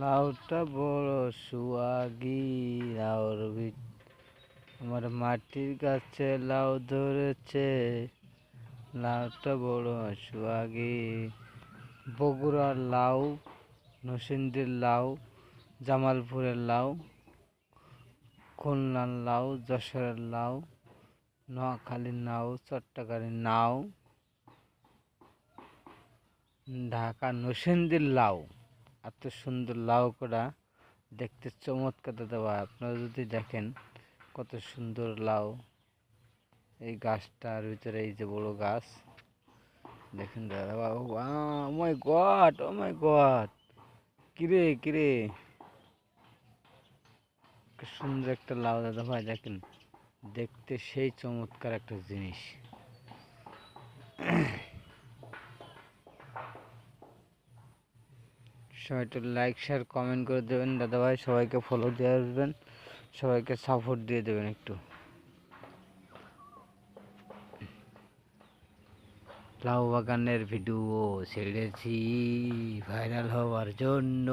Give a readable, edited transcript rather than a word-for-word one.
লাউটা বড় সুয়াগি লাউর আমার মাটির গাছে লাউ ধরেছে। লাউটা বড় সুয়াগি। বগুড়ার লাউ, নরসিংদীর লাউ, জামালপুরের লাউ, খুলনার লাউ, যশোরের লাউ, নোয়াখালীর লাউ, চট্টগ্রামের লাউ, ঢাকা নরসিংদীর লাউ। এত সুন্দর লাউ করা দেখতে চমৎকার দাদা ভাই। আপনারা যদি দেখেন কত সুন্দর লাউ। এই গাছটার ভিতরে এই যে বড় গাছ দেখেন দাদা ভাই। ও মাই গড, ও মাই গড, কিরে কিরে, সুন্দর একটা লাউ দাদা ভাই। দেখেন দেখতে সেই চমৎকার একটা জিনিস। সবাই একটু লাইক শেয়ার কমেন্ট করে দেবেন দাদা ভাই। সবাইকে ফলো দিয়ে আসবেন, সবাইকে সাপোর্ট দিয়ে দেবেন একটু। লাউ বাগানের ভিডিও ছেড়েছি ভাইরাল হওয়ার জন্য।